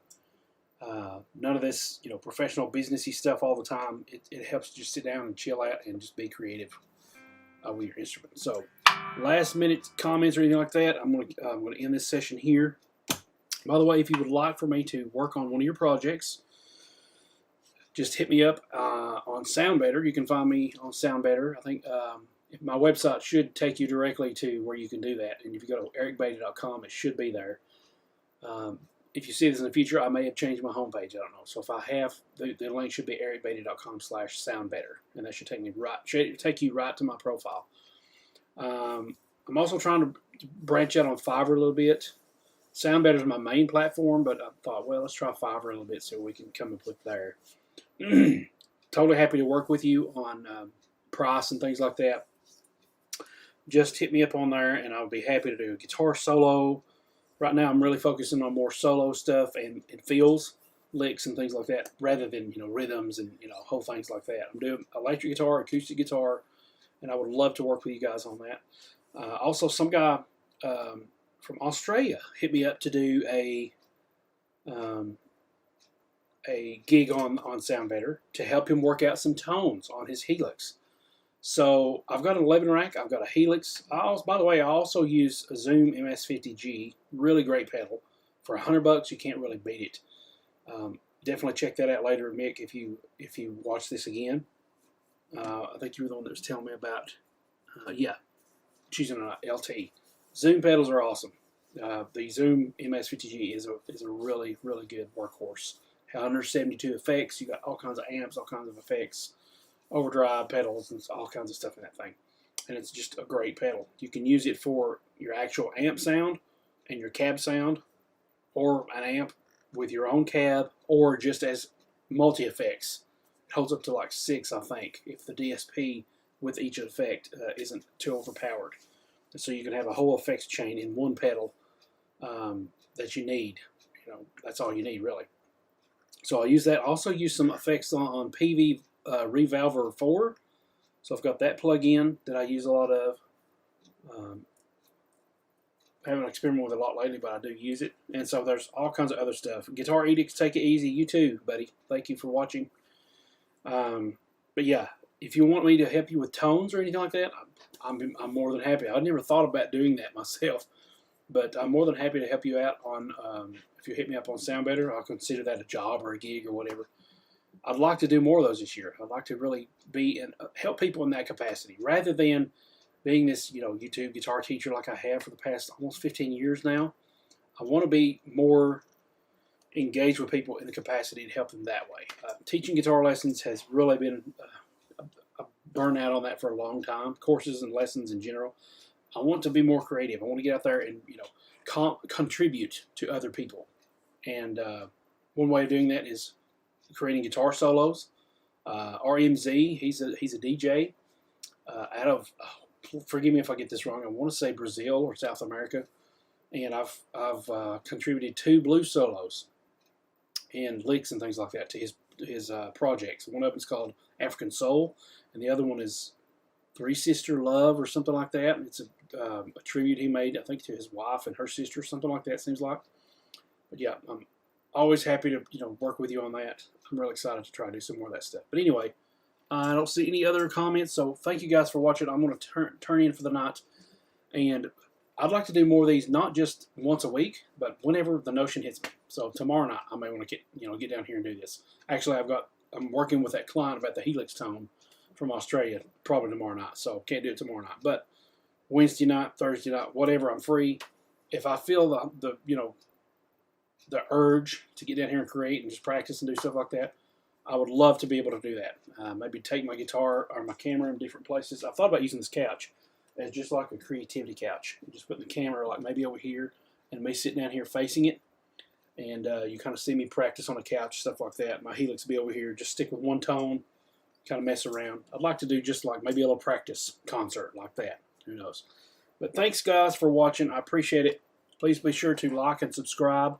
Speaker 1: None of this, professional businessy stuff all the time. It helps just sit down and chill out and just be creative with your instrument. So, last minute comments or anything like that, I'm going to end this session here. By the way, if you would like for me to work on one of your projects, just hit me up on SoundBetter. You can find me on SoundBetter. I think my website should take you directly to where you can do that. And if you go to ericbeatty.com, it should be there. If you see this in the future, I may have changed my homepage. I don't know. So if I have, the link should be ericbeatty.com/soundbetter, and that should take you right to my profile. I'm also trying to branch out on Fiverr a little bit. SoundBetter is my main platform, but I thought, well, let's try Fiverr a little bit so we can come up with there. Totally happy to work with you on price and things like that. Just hit me up on there, and I'll be happy to do a guitar solo. Right now, I'm really focusing on more solo stuff and feels, licks, and things like that, rather than rhythms and whole things like that. I'm doing electric guitar, acoustic guitar, and I would love to work with you guys on that. Also, some guy from Australia hit me up to do a gig on SoundBetter to help him work out some tones on his Helix. So I've got an 11 rack. I've got a Helix. By the way, I also use a Zoom MS50G, really great pedal. For $100, you can't really beat it. Definitely check that out later, Mick, if you watch this again. I think you were the one that was telling me about, choosing an LT. Zoom pedals are awesome. The Zoom MS50G is a really, really good workhorse. 172 effects. You got all kinds of amps, all kinds of effects, overdrive pedals, and all kinds of stuff in that thing. And it's just a great pedal. You can use it for your actual amp sound and your cab sound, or an amp with your own cab, or just as multi-effects. It holds up to like 6, I think, if the DSP with each effect isn't too overpowered. And so you can have a whole effects chain in one pedal that you need. That's all you need, really. So I'll use that. Also use some effects on PV Revolver 4. So I've got that plug-in that I use a lot of. I haven't experimented with it a lot lately, but I do use it. And so there's all kinds of other stuff. Guitar Edicts, take it easy. You too, buddy. Thank you for watching. But yeah, if you want me to help you with tones or anything like that, I'm more than happy. I never thought about doing that myself, but I'm more than happy to help you out on. If you hit me up on SoundBetter, I'll consider that a job or a gig or whatever. I'd like to do more of those this year. I'd like to really be and help people in that capacity, rather than being this YouTube guitar teacher like I have for the past almost 15 years now. I want to be more engaged with people in the capacity to help them that way. Teaching guitar lessons has really been a burnout on that for a long time. Courses and lessons in general. I want to be more creative. I want to get out there and contribute to other people. And one way of doing that is creating guitar solos. RMZ, he's a DJ out of, forgive me if I get this wrong, I want to say Brazil or South America. And I've contributed 2 blues solos and licks and things like that to his projects. One of them is called African Soul, and the other one is Three Sister Love or something like that. It's a tribute he made, I think, to his wife and her sister, something like that, seems like. But yeah, I'm always happy to work with you on that. I'm really excited to try to do some more of that stuff. But anyway, I don't see any other comments, so thank you guys for watching. I'm going to turn in for the night, and I'd like to do more of these, not just once a week, but whenever the notion hits me. So tomorrow night, I may want to get down here and do this. Actually, I'm working with that client about the Helix tone from Australia, probably tomorrow night. So can't do it tomorrow night, but Wednesday night, Thursday night, whatever, I'm free. If I feel the urge to get down here and create and just practice and do stuff like that, I would love to be able to do that. Maybe take my guitar or my camera in different places. I thought about using this couch as just like a creativity couch. Just putting the camera like maybe over here and me sitting down here facing it. And you kind of see me practice on a couch, stuff like that. My Helix will be over here. Just stick with one tone, kind of mess around. I'd like to do just like maybe a little practice concert like that. Who knows? But thanks, guys, for watching. I appreciate it. Please be sure to like and subscribe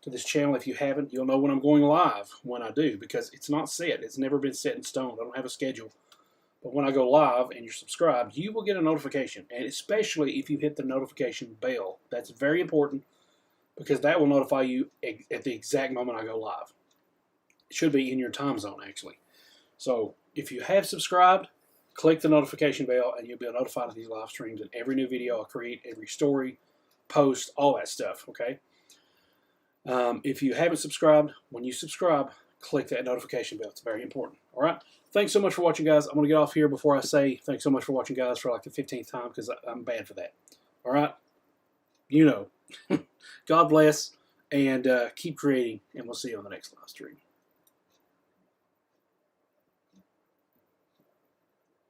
Speaker 1: to this channel if you haven't. You'll know when I'm going live when I do, because it's not set. It's never been set in stone. I don't have a schedule. But when I go live and you're subscribed, you will get a notification. And especially if you hit the notification bell. That's very important because that will notify you at the exact moment I go live. It should be in your time zone, actually. So if you have subscribed, click the notification bell and you'll be notified of these live streams and every new video I create, every story, post, all that stuff, okay? If you haven't subscribed, when you subscribe, click that notification bell. It's very important. All right. Thanks so much for watching, guys. I'm going to get off here before I say thanks so much for watching, guys, for like the 15th time because I'm bad for that. All right. You know. God bless and keep creating, and we'll see you on the next live stream.